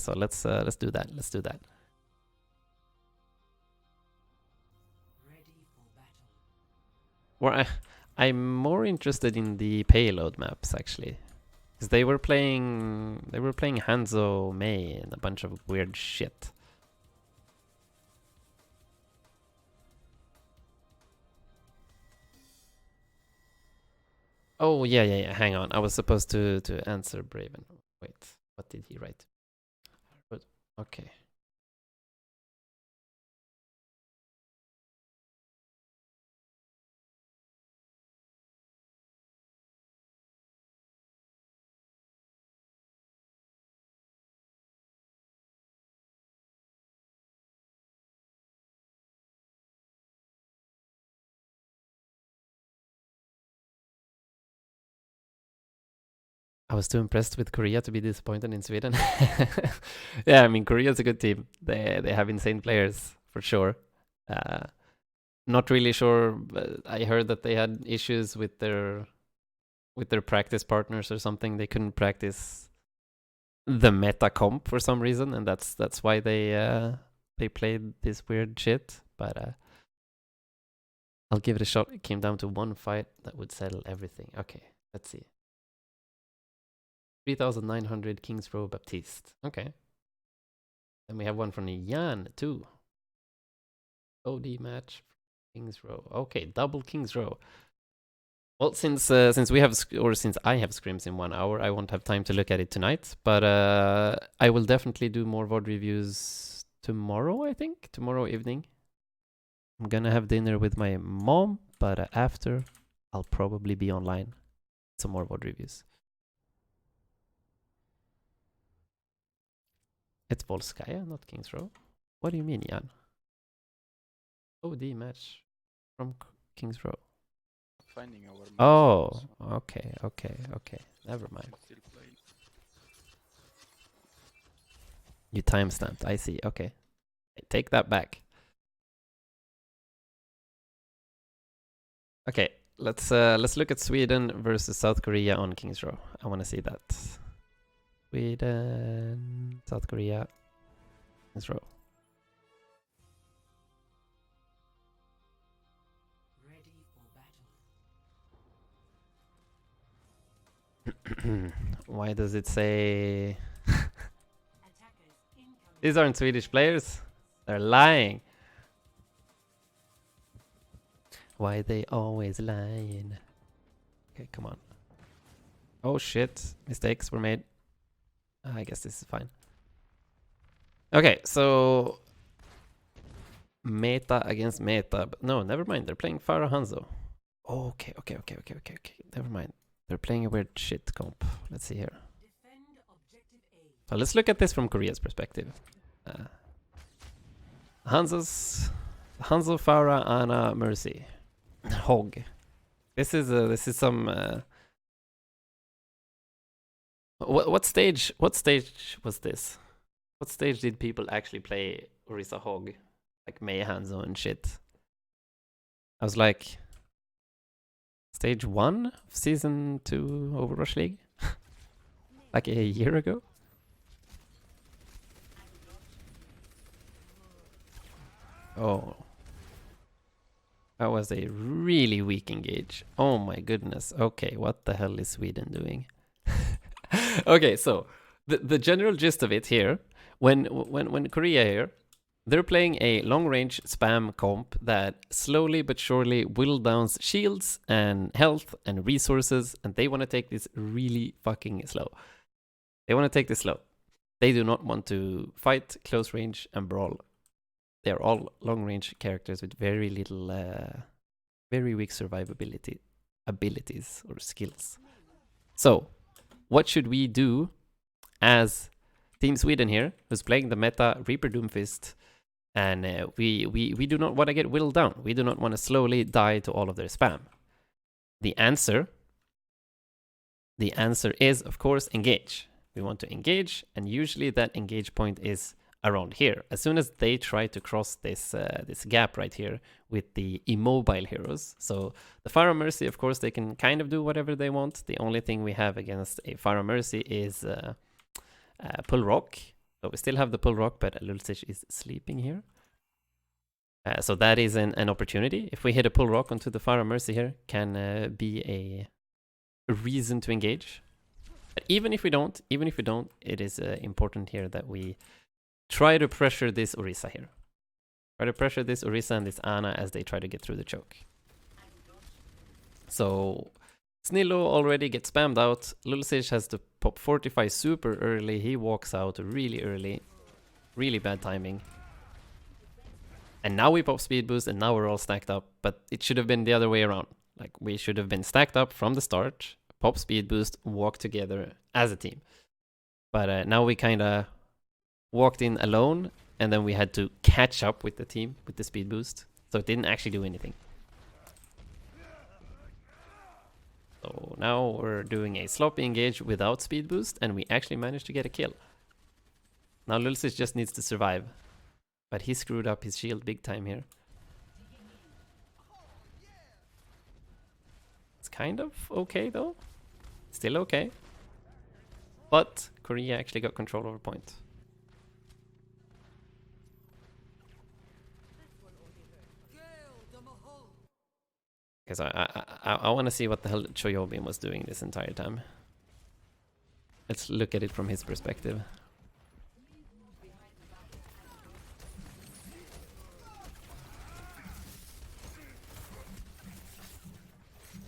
Korea. So let's do that. Let's do that. Well, I'm more interested in the payload maps actually, because they were playing Hanzo, Mei, and a bunch of weird shit. Oh yeah. Hang on, I was supposed to answer Braven. Wait, what did he write? Okay. I was too impressed with Korea to be disappointed in Sweden. Yeah, I mean Korea's a good team. They have insane players for sure. Not really sure. But I heard that they had issues with their practice partners or something. They couldn't practice the meta comp for some reason, and that's why they played this weird shit. But I'll give it a shot. It came down to one fight that would settle everything. Okay, let's see. 3,900 Kings Row Baptiste. Okay. And we have one from Jan too. OD match, Kings Row. Okay, double Kings Row. Well, since we have since I have scrims in 1 hour, I won't have time to look at it tonight. But I will definitely do more VOD reviews tomorrow. I think tomorrow evening. I'm gonna have dinner with my mom, but after I'll probably be online. Some more VOD reviews. It's Volskaya, not Kings Row. What do you mean, Jan? OD match from Kings Row. Finding our oh, okay. Never mind. You timestamped. I see. Okay, I take that back. Okay, let's look at Sweden versus South Korea on Kings Row. I want to see that. Sweden, South Korea, Kings Row. Why does it say these aren't Swedish players? They're lying. Why they always lying? Okay, come on. Oh shit, mistakes were made. I guess this is fine. Okay, so meta against meta, but no, never mind. They're playing Farah Hanzo. Okay. Never mind. They're playing a weird shit comp. Let's see here. So let's look at this from Korea's perspective. Hanzo, Farah, Ana, Mercy, Hog. This is some. What stage was this? What stage did people actually play Orisa Hog? Like Mei Hanzo and shit. I was like, stage 1 of season 2 Overwatch League? Like a year ago? Oh. That was a really weak engage. Oh my goodness. Okay, what the hell is Sweden doing? Okay, so the general gist of it here, when Korea here, they're playing a long-range spam comp that slowly but surely whittle down shields and health and resources, and they want to take this really fucking slow. They want to take this slow. They do not want to fight, close range, and brawl. They're all long-range characters with very little, very weak survivability abilities or skills. So, what should we do as Team Sweden here, who's playing the meta Reaper Doomfist, and we do not want to get whittled down. We do not want to slowly die to all of their spam. The answer is, of course, engage. We want to engage, and usually that engage point is around here. As soon as they try to cross this this gap right here with the immobile heroes. So the Pharah Mercy, of course, they can kind of do whatever they want. The only thing we have against a Pharah Mercy is Pull Rock, So we still have the pull rock, but Lulzich is sleeping here. So that is an opportunity. If we hit a pull rock onto the Pharah Mercy here, can be a reason to engage. But even if we don't, it is important here that we try to pressure this Orisa here. Try to pressure this Orisa and this Ana as they try to get through the choke. So Snillo already gets spammed out. Lulzich has to pop Fortify super early. He walks out really early. Really bad timing. And now we pop speed boost and now we're all stacked up. But it should have been the other way around. Like we should have been stacked up from the start. Pop speed boost, walk together as a team. But now we kind of walked in alone. And then we had to catch up with the team with the speed boost. So it didn't actually do anything. So now we're doing a sloppy engage without speed boost, and we actually managed to get a kill. Now Lulzich just needs to survive. But he screwed up his shield big time here. It's kind of okay though. Still okay. But Korea actually got control over point. Because I want to see what the hell Choyobin was doing this entire time. Let's look at it from his perspective.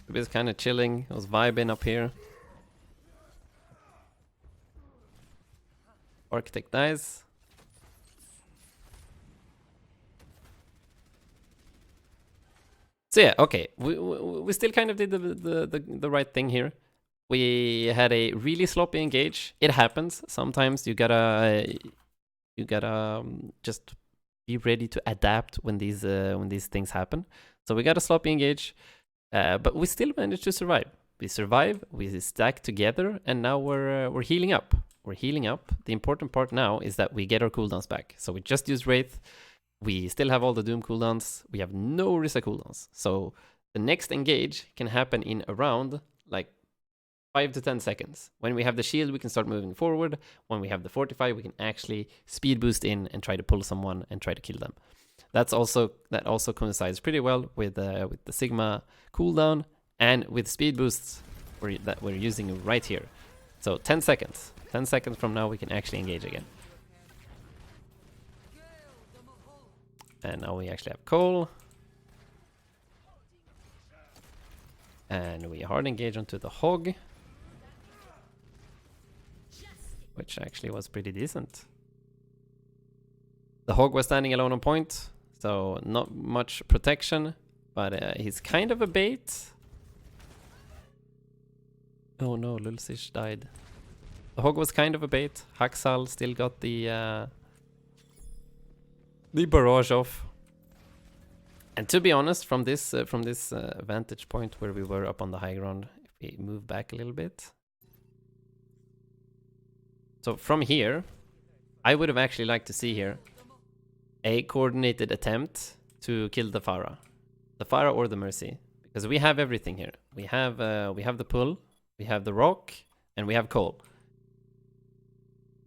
He was kind of chilling, he was vibing up here. Architect dies. So yeah, okay, we still kind of did the right thing here. We had a really sloppy engage. It happens. Sometimes you gotta just be ready to adapt when these things happen. So we got a sloppy engage, but we still managed to survive. We survive. We stack together, and now we're healing up. We're healing up. The important part now is that we get our cooldowns back. So we just used Wraith. We still have all the Doom cooldowns. We have no Orisa cooldowns. So the next engage can happen in around like 5 to 10 seconds. When we have the shield, we can start moving forward. When we have the Fortify, we can actually speed boost in and try to pull someone and try to kill them. That also coincides pretty well with the Sigma cooldown and with speed boosts that we're using right here. So 10 seconds. 10 seconds from now, we can actually engage again. And now we actually have Cole. And we hard engage onto the Hog. Which actually was pretty decent. The Hog was standing alone on point. So not much protection. But he's kind of a bait. Oh no, Lulzich died. The Hog was kind of a bait. Haxal still got the barrage off. And to be honest, from this vantage point where we were up on the high ground, if we move back a little bit. So from here, I would have actually liked to see here a coordinated attempt to kill the Pharah. The Pharah or the Mercy. Because we have everything here. We have the pull, we have the rock, and we have Cole.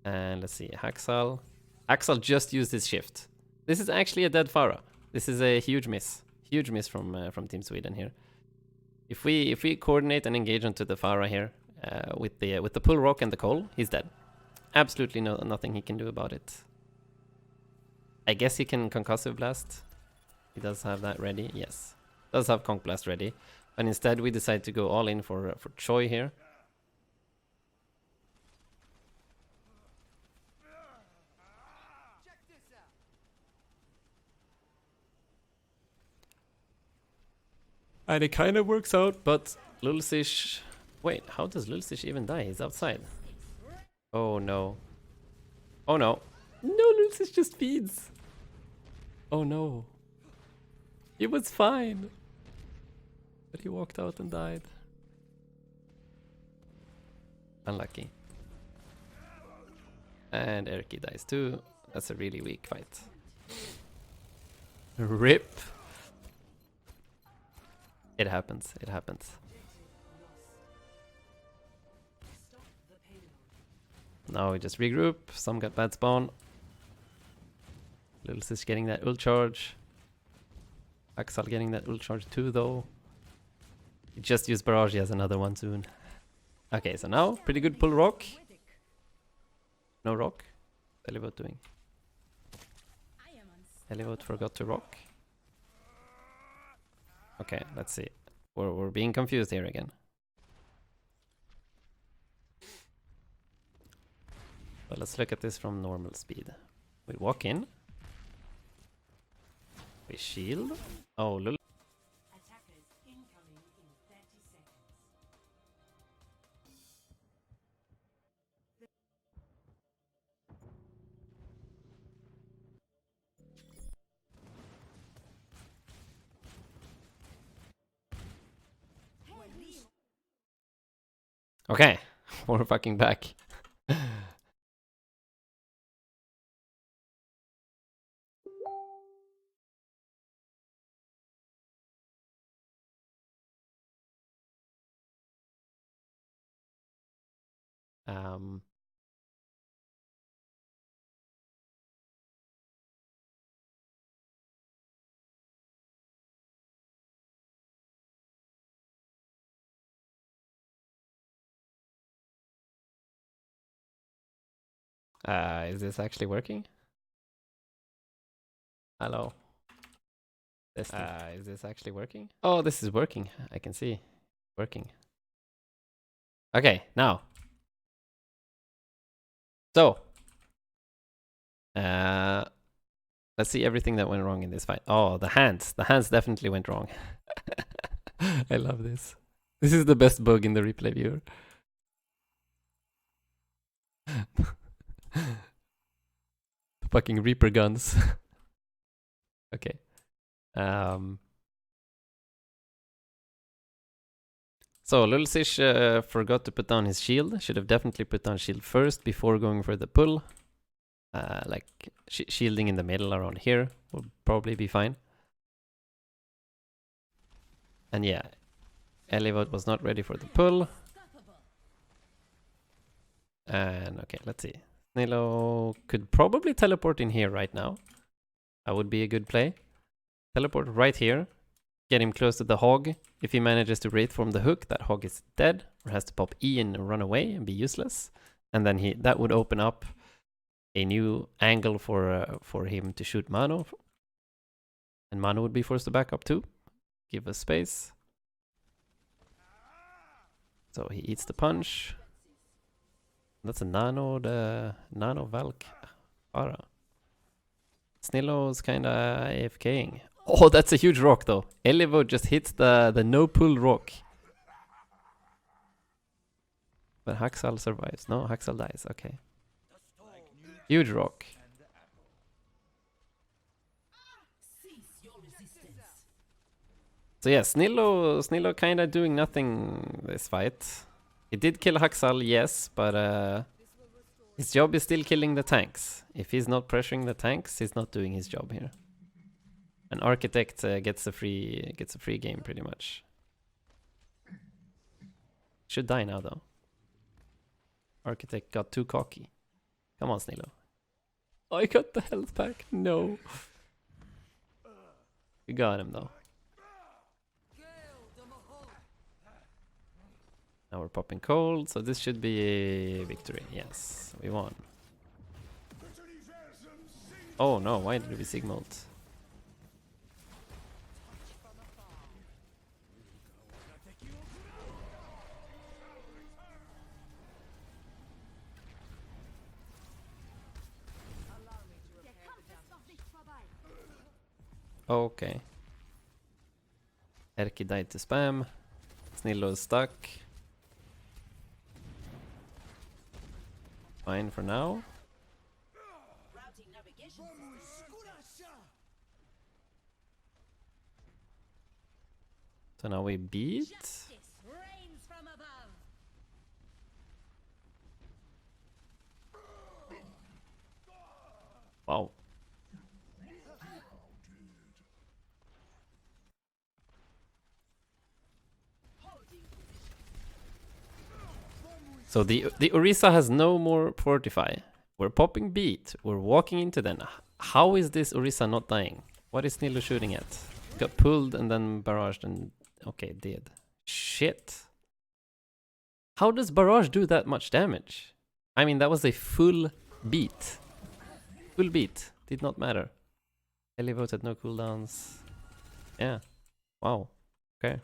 And let's see, Haxal. Haxal just used his shift. This is actually a dead Pharah. This is a huge miss. Huge miss from Team Sweden here. If we coordinate and engage onto the Pharah here with the pull rock and the Cole, he's dead. Absolutely nothing he can do about it. I guess he can concussive blast. He does have that ready. Yes, does have conk blast ready. And instead we decide to go all in for Choi here. And it kind of works out, but Lulzich... Wait, how does Lulzich even die? He's outside. Oh no. Oh no. No, Lulzich just feeds. Oh no. He was fine. But he walked out and died. Unlucky. And Erky dies too. That's a really weak fight. RIP. It happens. It happens. now we just regroup. Some got bad spawn. Little Sis getting that ult charge. Axel getting that ult charge too, though. He just used barrage. He has another one soon. Okay, so now pretty good pull rock. No rock. Elevote doing. Elevote forgot to rock. Okay, let's see. We're being confused here again. But let's look at this from normal speed. We walk in. We shield. Oh, lol. Attackers incoming in 30 seconds. Okay, we're fucking back. um. Is this actually working? Hello. Is this actually working? Oh, this is working. I can see. Working. Okay, now. So. Let's see everything that went wrong in this fight. Oh, the hands. The hands definitely went wrong. I love this. This is the best bug in the replay viewer. Fucking Reaper guns. Okay. So Lulsish forgot to put down his shield. Should have definitely put down shield first before going for the pull. Like shielding in the middle around here will probably be fine. And yeah, Elivot was not ready for the pull. And okay, let's see. Snillo could probably teleport in here right now. That would be a good play. Teleport right here. Get him close to the hog. If he manages to wraith form the hook, that hog is dead or has to pop E and run away and be useless. And then that would open up a new angle for him to shoot Mano. And Mano would be forced to back up too. Give us space. So he eats the punch. That's a the nano Valk. Ara. Snillo's kinda AFKing. Oh, that's a huge rock though. Elivo just hits the no pull rock. But Haxal survives. No, Haxal dies. Okay. Huge rock. So yeah, Snillo kinda doing nothing this fight. He did kill Haxal, yes, but his job is still killing the tanks. If he's not pressuring the tanks, he's not doing his job here. An architect gets a free game pretty much. Should die now though. Architect got too cocky. Come on, Snillo. I got the health pack. No. You got him though. Now we're popping cold, so this should be a victory. Yes, we won. Oh no, why did we Sigma ult? Okay. Erki died to spam. Snillo is stuck. Fine for now. So now we beat. Wow. So the Orisa has no more fortify. We're popping beat. We're walking into them. How is this Orisa not dying? What is Nilo shooting at? Got pulled and then barraged and... Okay, dead. Shit. How does barrage do that much damage? I mean, that was a full beat. Full beat. Did not matter. Ellie voted no cooldowns. Yeah. Wow. Okay.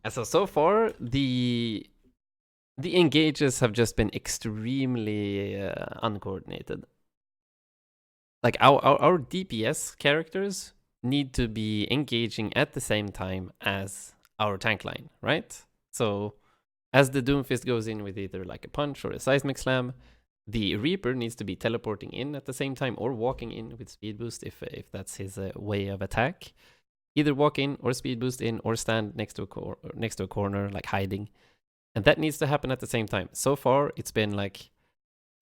So far, the engages have just been extremely uncoordinated. Like our DPS characters need to be engaging at the same time as our tank line, right? So as the Doomfist goes in with either like a punch or a seismic slam, the Reaper needs to be teleporting in at the same time or walking in with speed boost if that's his way of attack. Either walk in or speed boost in or stand next to a corner like hiding. And that needs to happen at the same time. So far, it's been like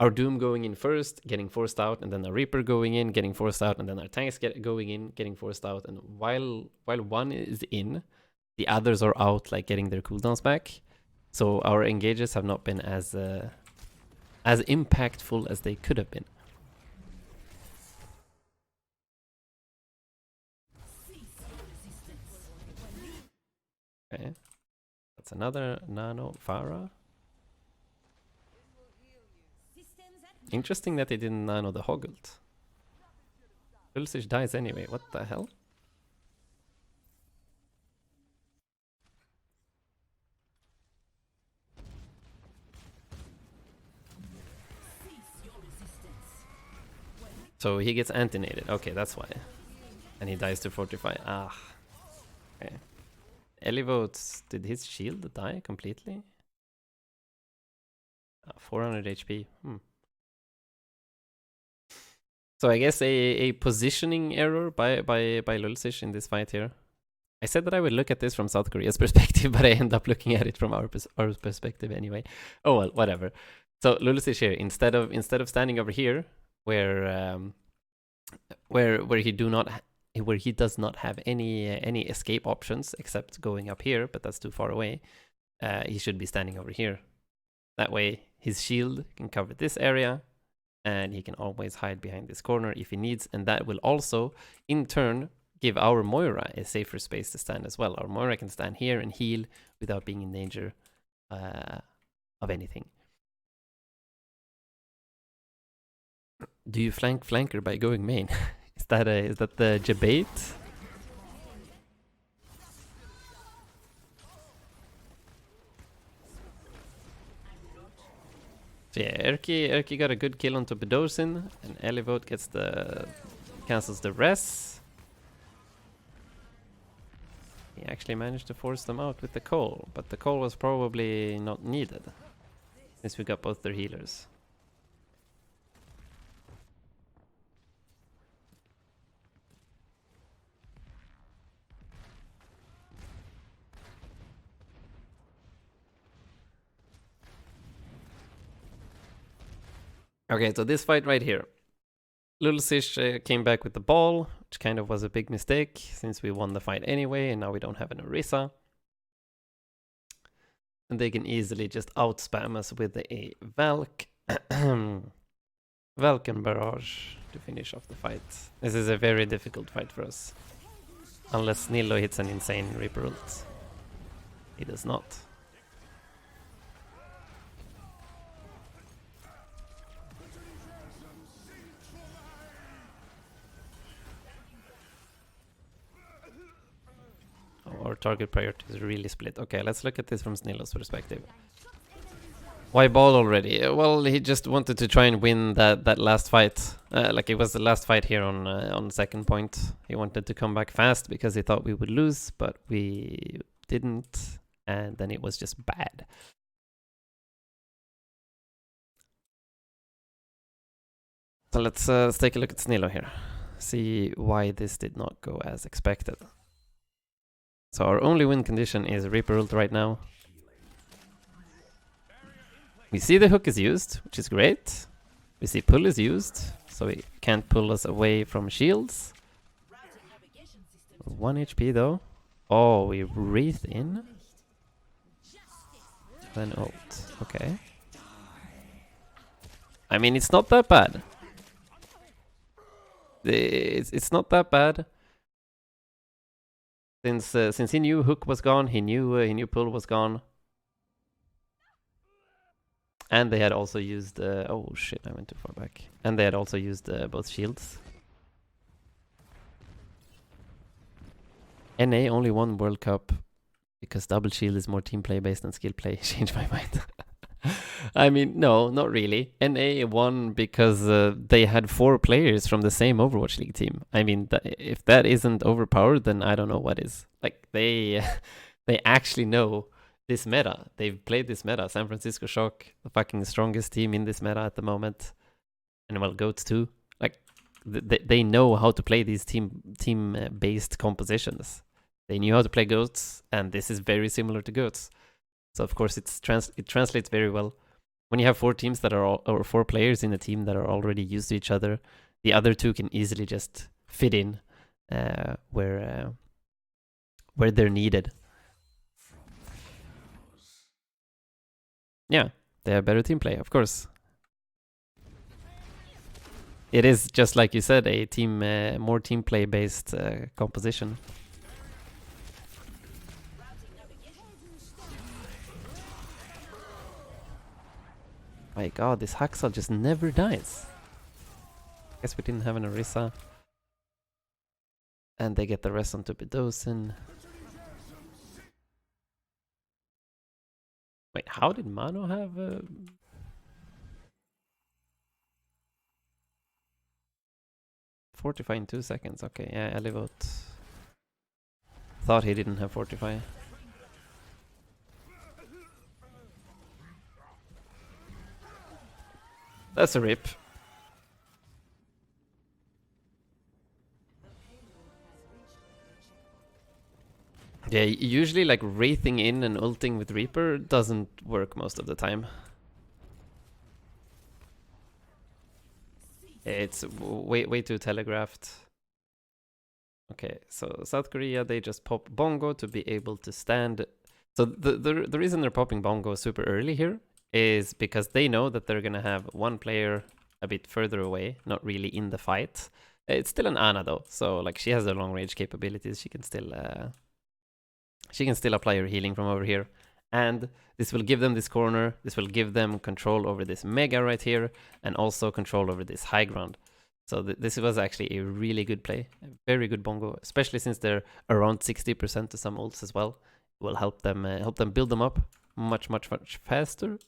our Doom going in first, getting forced out, and then our Reaper going in, getting forced out, and then our tanks going in, getting forced out. And while one is in, the others are out, like getting their cooldowns back. So our engages have not been as impactful as they could have been. Okay, that's another Nano Farah. Interesting that they didn't nano the Hoggult. Ulsish dies anyway, what the hell? So he gets antinated, okay, that's why. And he dies to fortify, ah. Okay. Elivotes, did his shield die completely? 400 HP, So I guess a positioning error by Lulsish in this fight here. I said that I would look at this from South Korea's perspective, but I end up looking at it from our perspective anyway. Oh well, whatever. So Lulsish here, instead of standing over here, where he does not have any escape options except going up here, but that's too far away. He should be standing over here. That way, his shield can cover this area. And he can always hide behind this corner if he needs. And that will also, in turn, give our Moira a safer space to stand as well. Our Moira can stand here and heal without being in danger of anything. Do you flank flanker by going main? Is that the debate? So yeah, Erki got a good kill onto Bedousin, and Elivote cancels the res. He actually managed to force them out with the coal, but the coal was probably not needed, since we got both their healers. Okay, so this fight right here. Lulsish came back with the ball, which kind of was a big mistake, since we won the fight anyway, and now we don't have an Orisa. And they can easily just outspam us with a Valk. Valk and Barrage to finish off the fight. This is a very difficult fight for us. Unless Nilo hits an insane Reaper ult. He does not. Our target priority is really split. Okay, let's look at this from Nilo's perspective. Why ball already? Well, he just wanted to try and win that last fight. Like it was the last fight here on second point. He wanted to come back fast because he thought we would lose, but we didn't, and then it was just bad. So let's take a look at Snilo here. See why this did not go as expected. So our only win condition is Reaper ult right now. We see the hook is used, which is great. We see pull is used, so he can't pull us away from shields. 1 HP though. Oh, we wreath in. Then ult. Okay. I mean, it's not that bad. It's not that bad. Since he knew hook was gone, he knew pull was gone. And they had also used... oh shit, I went too far back. And they had also used both shields. NA only won World Cup because double shield is more team play based than skill play. Changed my mind. I mean, no, not really. NA won because they had 4 players from the same Overwatch League team. I mean, if that isn't overpowered, then I don't know what is. Like, they actually know this meta. They've played this meta. San Francisco Shock, the fucking strongest team in this meta at the moment. And well, Goats too. Like, they know how to play these team-based compositions. They knew how to play Goats, and this is very similar to Goats. So of course it translates very well. When you have 4 teams that are or 4 players in a team that are already used to each other, the other 2 can easily just fit in where they're needed. Yeah, they have better team play, of course. It is, just like you said, a team more team play based composition. My god, this Haxel just never dies. Guess we didn't have an Orisa. And they get the rest on Tupidosin. Wait, how did Mano have... 45 in 2 seconds. Okay, yeah, Elivot. Thought he didn't have 45. That's a rip. Yeah, usually like wraithing in and ulting with Reaper doesn't work most of the time. It's way too telegraphed. Okay, so South Korea, they just pop Bongo to be able to stand. So the reason they're popping Bongo super early here is because they know that they're gonna have one player a bit further away, not really in the fight. It's still an Ana though, so like she has the long range capabilities. She can still apply her healing from over here. And this will give them this corner, this will give them control over this Mega right here, and also control over this high ground. So this was actually a really good play, a very good Bongo, especially since they're around 60% to some ults as well. It will help them build them up much faster.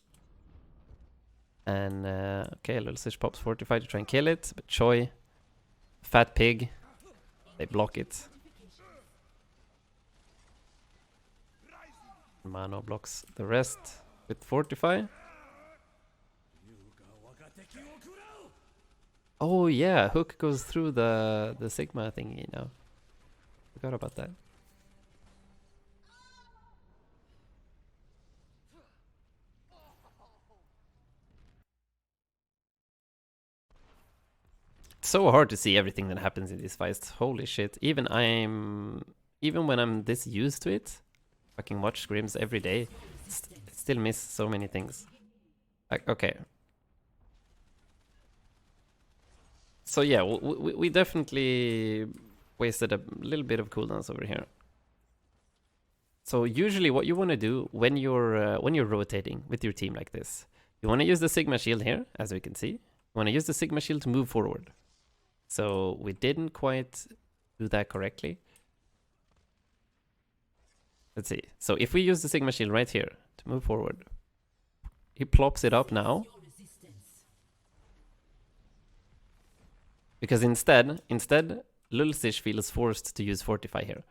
And okay, Little Sish pops 45 to try and kill it, but Choi, Fat Pig, they block it. Mano blocks the rest with Fortify. Oh yeah, hook goes through the Sigma thingy now. Forgot about that. It's so hard to see everything that happens in these fights. Holy shit. Even when I'm this used to it, fucking watch scrims every day, still miss so many things. Like, okay. So yeah, we definitely wasted a little bit of cooldowns over here. So usually what you want to do when you're rotating with your team like this, you want to use the Sigma shield here, as we can see. You want to use the Sigma shield to move forward. So we didn't quite do that correctly. Let's see. So if we use the Sigma shield right here to move forward, he plops it up now. Because instead, Lulsish feels forced to use Fortify here.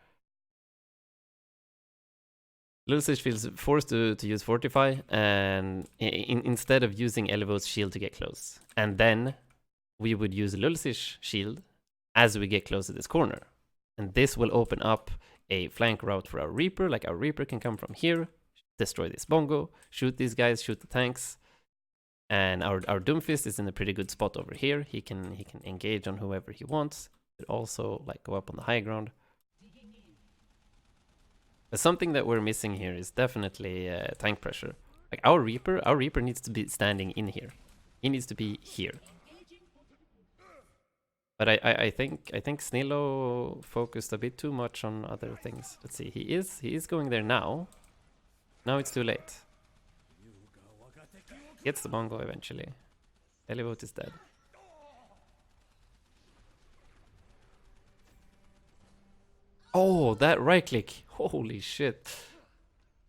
Lulsish feels forced to use Fortify, and instead of using Elivot's shield to get close. And then we would use Lulsish shield as we get close to this corner. And this will open up a flank route for our Reaper. Like our Reaper can come from here, destroy this bongo, shoot these guys, shoot the tanks. And our Doomfist is in a pretty good spot over here. He can engage on whoever he wants, but also like go up on the high ground. But something that we're missing here is definitely tank pressure. Like our Reaper needs to be standing in here. He needs to be here. But I think Snillo focused a bit too much on other things. Let's see. He is going there now. Now it's too late. Gets the bongo eventually. Elevote is dead. Oh, that right click. Holy shit.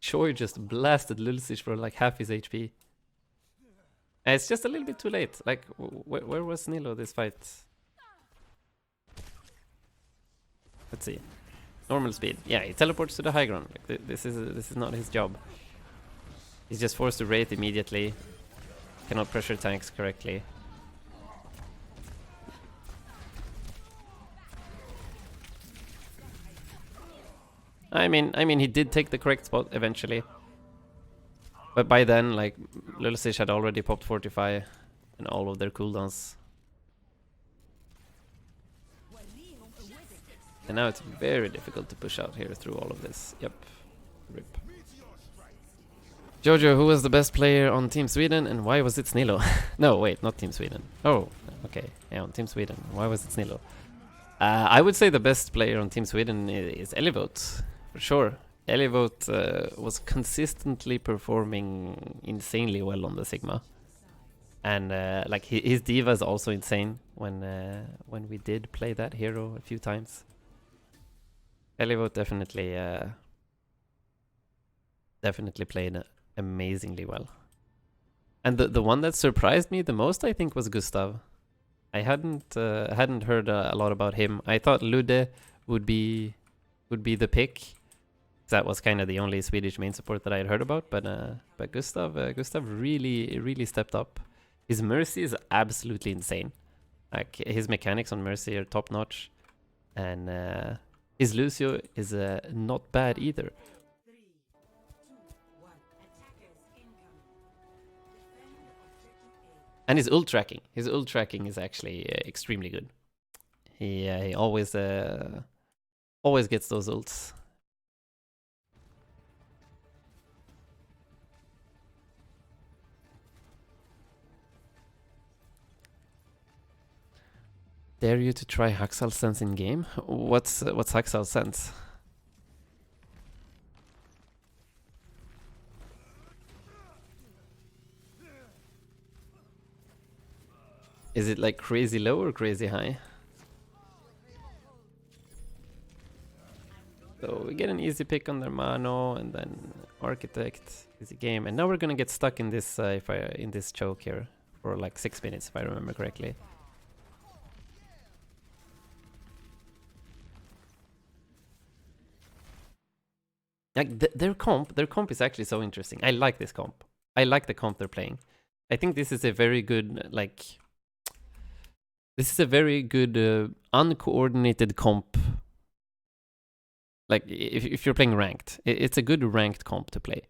Choi just blasted Lulzich for like half his HP. And it's just a little bit too late. Like, where was Snillo this fight? Let's see. Normal speed. Yeah, he teleports to the high ground. Like, this is not his job. He's just forced to Wraith immediately. Cannot pressure tanks correctly. I mean, he did take the correct spot eventually. But by then, like, Lulzich had already popped Fortify and all of their cooldowns. And now it's very difficult to push out here through all of this. Yep. Rip. Jojo, who was the best player on Team Sweden and why was it Snillo? No, wait, not Team Sweden. Oh, okay. Yeah, on Team Sweden. Why was it Snillo? I would say the best player on Team Sweden is Elevote, for sure. Elevote was consistently performing insanely well on the Sigma. And like his diva is also insane when we did play that hero a few times. Elevote definitely played amazingly well. And the one that surprised me the most, I think, was Gustav. I hadn't heard a lot about him. I thought Ludde would be the pick. That was kind of the only Swedish main support that I had heard about. But Gustav really stepped up. His Mercy is absolutely insane. Like his mechanics on Mercy are top notch, and his Lucio is not bad either. 3, 2, 1. Attackers incoming. Defend objective A. And his ult tracking is actually extremely good. He always gets those ults. Dare you to try Haxal Sense in game? What's Haxal Sense? Is it like crazy low or crazy high? So we get an easy pick on their Mano and then Architect, easy game. And now we're gonna get stuck in this in this choke here for like 6 minutes if I remember correctly. Like their comp is actually so interesting. I like this comp. I like the comp they're playing. I think this is a very good uncoordinated comp. Like if you're playing ranked, it's a good ranked comp to play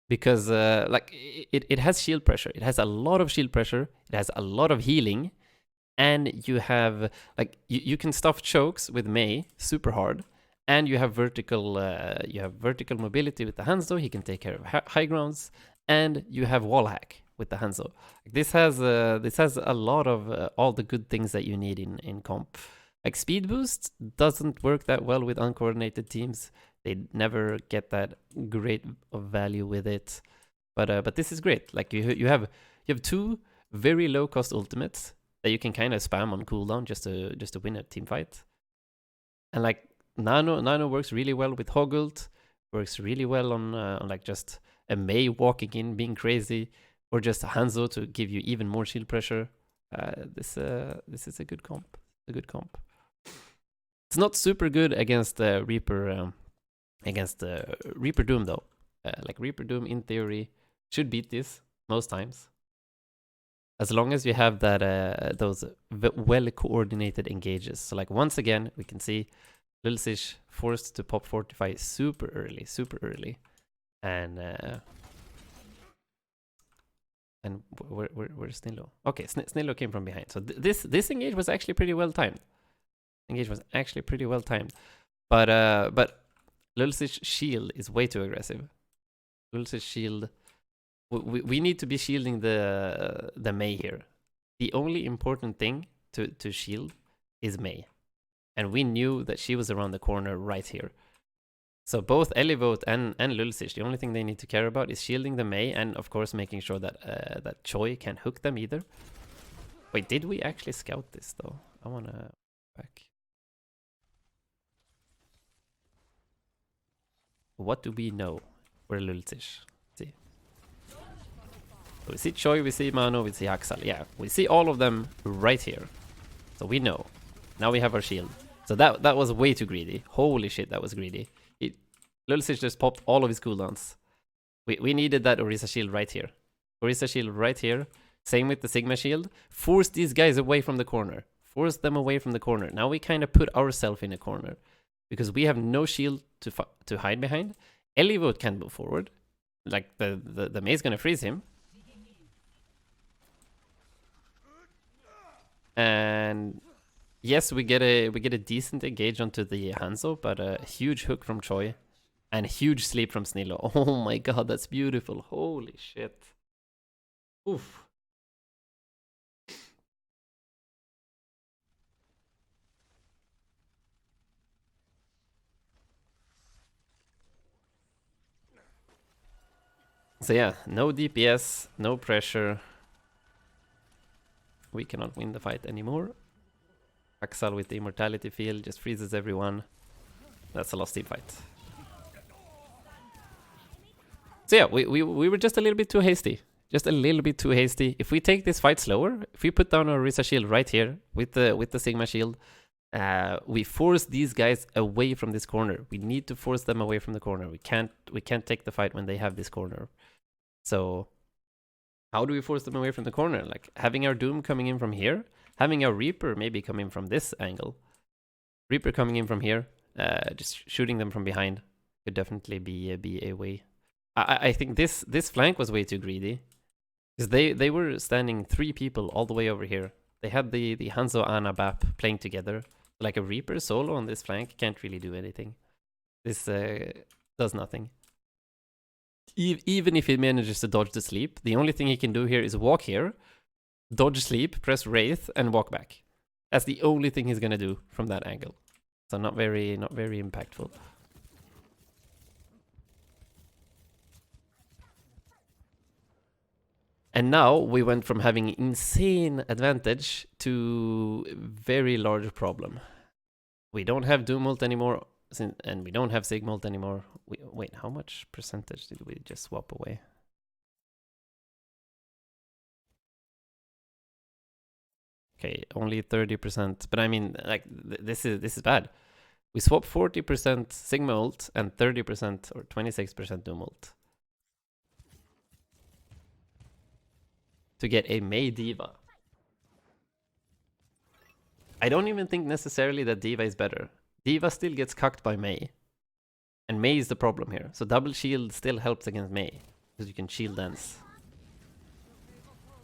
because like it has shield pressure. It has a lot of shield pressure. It has a lot of healing, and you have like you can stuff chokes with Mei super hard. And you have vertical mobility with the Hanzo. He can take care of high grounds, and you have wall hack with the Hanzo. This has a lot of all the good things that you need in comp. Like speed boost doesn't work that well with uncoordinated teams. They never get that great of value with it. But this is great. Like you have two very low cost ultimates that you can kind of spam on cooldown just to win a team fight, and like. Nano works really well with Hogult, works really well on like just a Mei walking in being crazy, or just a Hanzo to give you even more shield pressure. This is a good comp. It's not super good against Reaper Doom though. Like Reaper Doom in theory should beat this most times, as long as you have that those well coordinated engages. So like once again we can see. Lilsish forced to pop Fortify super early. And where's Snillo? Okay, Snillo came from behind. So this engage was actually pretty well timed. But Lilsish shield is way too aggressive. Lilsish shield. We need to be shielding the Mei here. The only important thing to shield is Mei. And we knew that she was around the corner right here. So both Elivote and Lulsish, the only thing they need to care about is shielding the Mei and of course making sure that that Choi can't hook them either. Wait, did we actually scout this though? I wanna back. What do we know? We're Lulsish. See. So we see Choi, we see Mano, we see Axel. Yeah, we see all of them right here. So we know. Now we have our shield. So that was way too greedy. Holy shit, that was greedy. Lulsish just popped all of his cooldowns. We needed that Orisa shield right here. Orisa shield right here. Same with the Sigma shield. Force these guys away from the corner. Force them away from the corner. Now we kind of put ourselves in a corner. Because we have no shield to hide behind. Elivote can move forward. Like the Mei's gonna freeze him. And yes, we get a decent engage onto the Hanzo, but a huge hook from Choi. And huge sleep from Snillo. Oh my god, that's beautiful. Holy shit. Oof. So yeah, no DPS, no pressure. We cannot win the fight anymore. Axel with the immortality field just freezes everyone. That's a lost team fight. So yeah, we were just a little bit too hasty. Just a little bit too hasty. If we take this fight slower, if we put down our Orisa shield right here with the Sigma shield, we force these guys away from this corner. We need to force them away from the corner. We can't take the fight when they have this corner. So how do we force them away from the corner? Like having our Doom coming in from here, having our Reaper maybe coming from this angle. Reaper coming in from here, just shooting them from behind could definitely be a way. I think this flank was way too greedy. Because they were standing 3 people all the way over here. They had the Hanzo, Ana, Bap playing together. Like a Reaper solo on this flank can't really do anything. This does nothing. Even if he manages to dodge the sleep, the only thing he can do here is walk here, dodge sleep, press Wraith, and walk back. That's the only thing he's gonna do from that angle. So not very impactful. And now we went from having insane advantage to very large problem. We don't have Doom ult anymore, and we don't have Sigma ult anymore. Wait, how much percentage did we just swap away? Okay, only 30%. But I mean, like this is bad. We swap 40% Sigma ult and 30% or 26% Doom ult. To get a Mei Diva. I don't even think necessarily that Diva is better. Diva still gets cucked by Mei. And Mei is the problem here. So double shield still helps against Mei. Because you can shield dance.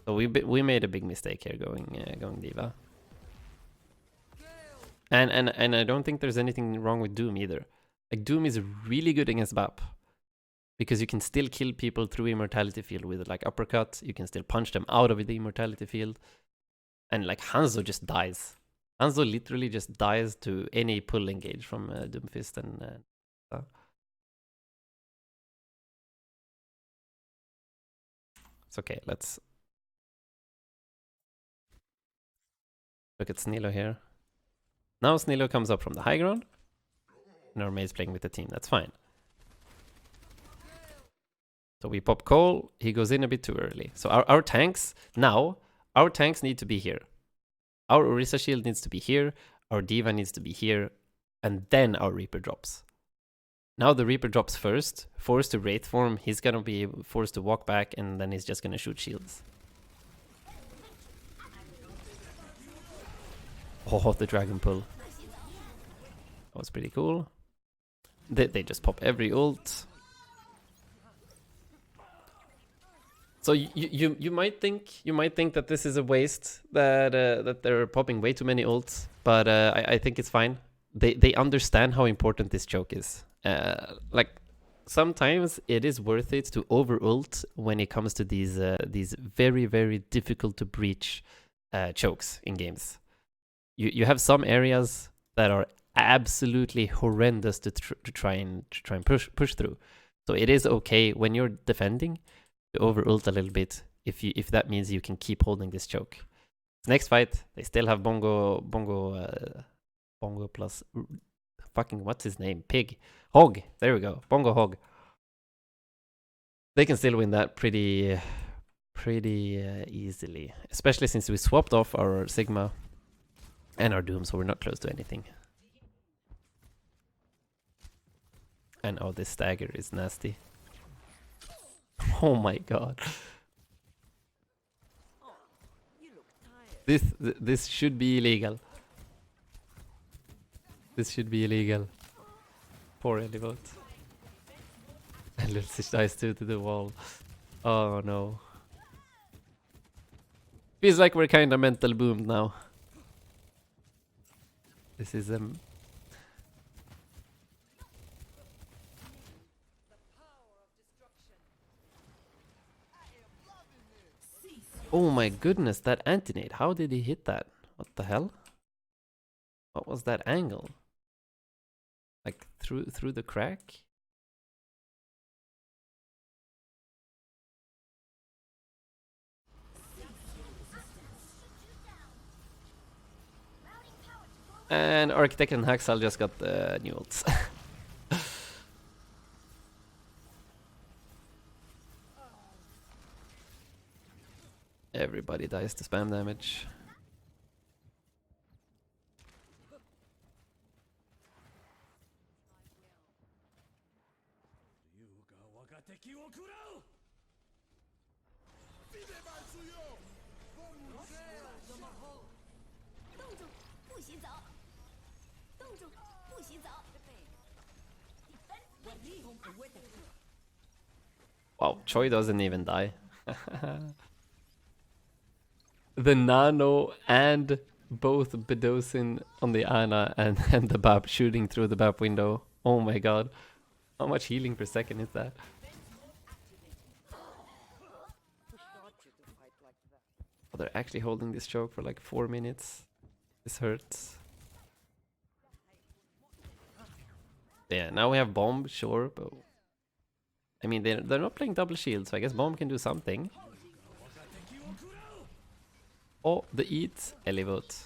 So we made a big mistake here going Diva. And I don't think there's anything wrong with Doom either. Like Doom is really good against BAP. Because you can still kill people through immortality field with like uppercut. You can still punch them out of the immortality field. And like Hanzo just dies. Hanzo literally just dies to any pull engage from Doomfist and it's okay, let's look at Snillo here. Now Snillo comes up from the high ground. And our Mei's playing with the team, that's fine. So we pop Cole, he goes in a bit too early. So our tanks, now, our tanks need to be here. Our Orisa shield needs to be here, our Diva needs to be here, and then our Reaper drops. Now the Reaper drops first, forced to Wraith form, he's gonna be forced to walk back, and then he's just gonna shoot shields. Oh, the Dragon Pull. was pretty cool. They just pop every ult. So you might think that this is a waste, that they're popping way too many ults, but I think it's fine. They understand how important this choke is. Like sometimes it is worth it to over ult when it comes to these very, very difficult to breach chokes in games. You have some areas that are absolutely horrendous to try and push through. So it is okay when you're defending to over ult a little bit if that means you can keep holding this choke. Next fight, they still have Bongo plus fucking what's his name? Pig. Hog. There we go. Bongo Hog. They can still win that pretty easily, especially since we swapped off our Sigma and our Doom, so we're not close to anything. And oh, this stagger is nasty. Oh my god. This should be illegal. This should be illegal. Poor Elivote. And Lilsich dies too to the wall. Oh no. Feels like we're kinda mental boomed now. This is Oh my goodness, that anti-nade. How did he hit that? What the hell? What was that angle? Like through the crack? And Architect and Haxal just got the new ults. Everybody dies to spam damage. Wow, Choi doesn't even die. The nano and both Bedosin on the Ana and the Bap shooting through the Bap window. Oh my god. How much healing per second is that? Oh, they're actually holding this choke for like 4 minutes. This hurts. Yeah, now we have Bomb, sure, but I mean they're not playing double shield, so I guess Bomb can do something. Oh, the eat Elivote.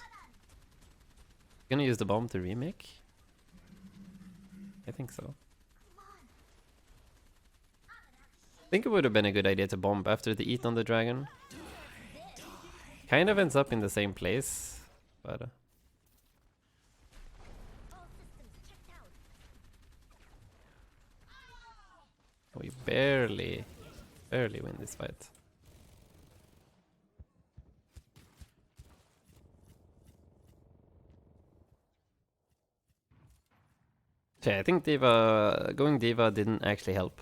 Gonna use the bomb to remake? I think so. I think it would have been a good idea to bomb after the eat on the dragon. Kind of ends up in the same place, but we barely win this fight. Okay, I think going Diva didn't actually help.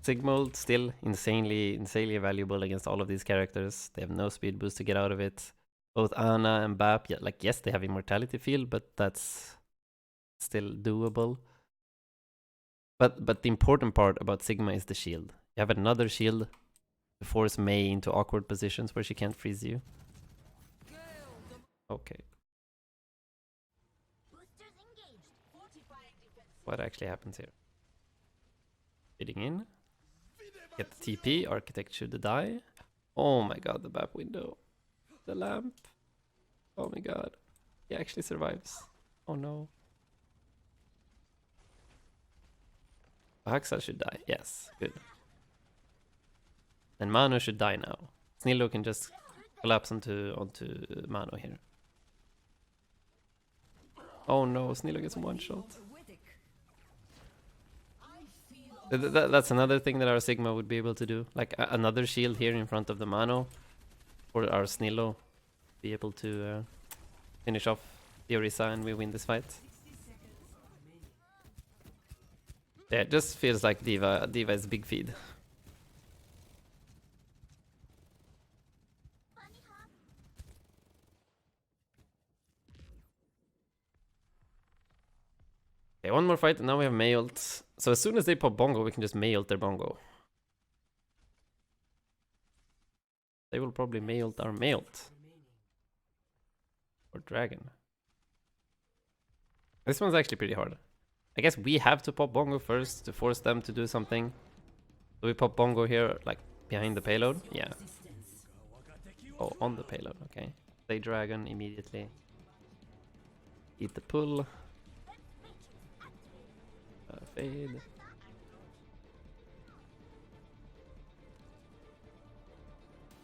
Sigmold still insanely valuable against all of these characters. They have no speed boost to get out of it. Both Ana and Bap, yeah, like yes, they have immortality field, but that's still doable. But the important part about Sigma is the shield. You have another shield to force Mei into awkward positions where she can't freeze you. Okay. What actually happens here? Hitting in. Get the TP. Architect should die. Oh my god, the Bap window. The lamp. Oh my god. He actually survives. Oh no. Haxal should die. Yes, good. And Mano should die now. Snillo can just collapse onto Mano here. Oh no, Snillo gets one shot. That's another thing that our Sigma would be able to do. Like another shield here in front of the Mano. For our Snillo. Be able to finish off the Orisa and we win this fight. Yeah, it just feels like Diva is big feed. Okay, one more fight and now we have May ult. So as soon as they pop Bongo, we can just May ult their Bongo. They will probably May ult our May ult. Or Dragon. This one's actually pretty hard. I guess we have to pop Bongo first to force them to do something. So we pop Bongo here, like behind the payload? Yeah. Oh, on the payload, okay. Play Dragon immediately. Eat the pull. Fade.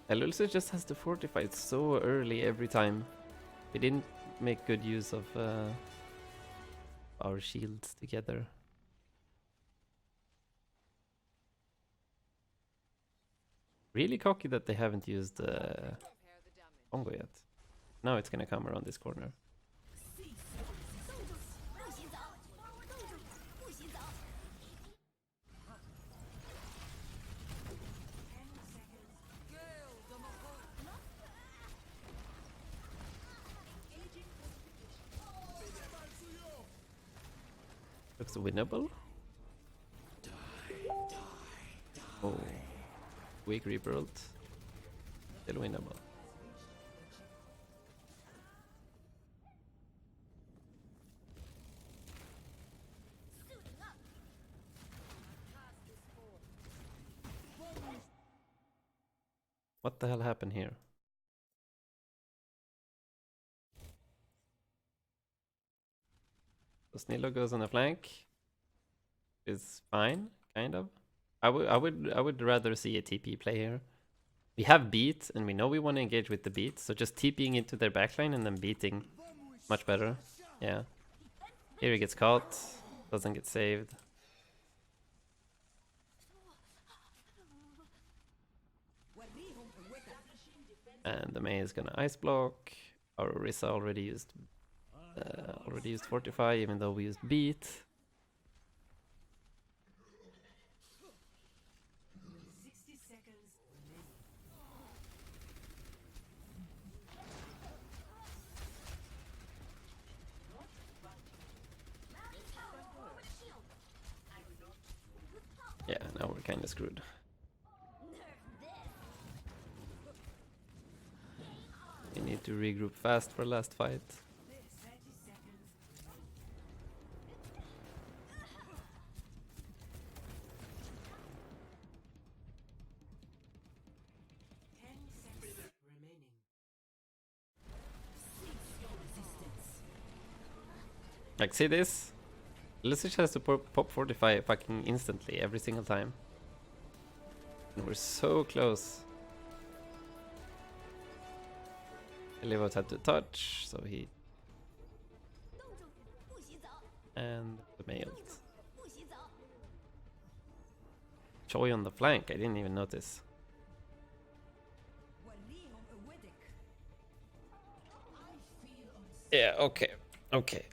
Elulse just has to fortify it so early every time. We didn't make good use of our shields together. Really cocky that they haven't used Bongo yet. Now it's gonna come around this corner. Looks winnable. Oh, weak Reaper ult. Still winnable. What the hell happened here? So Snillo goes on the flank. Is fine, kind of. I would rather see a TP play here. We have beat, and we know we want to engage with the beat, so just TPing into their backline and then beating, much better. Yeah. Here he gets caught, doesn't get saved. And the Mei is gonna ice block. Our Orisa already used Fortify, even though we used beat. Yeah, now we're kind of screwed. We need to regroup fast for last fight. Like, see this? Lisich has to pop Fortify fucking instantly every single time. And we're so close. Elivot had to touch, so he... And the mailed. Choi on the flank, I didn't even notice. Yeah, okay. Okay.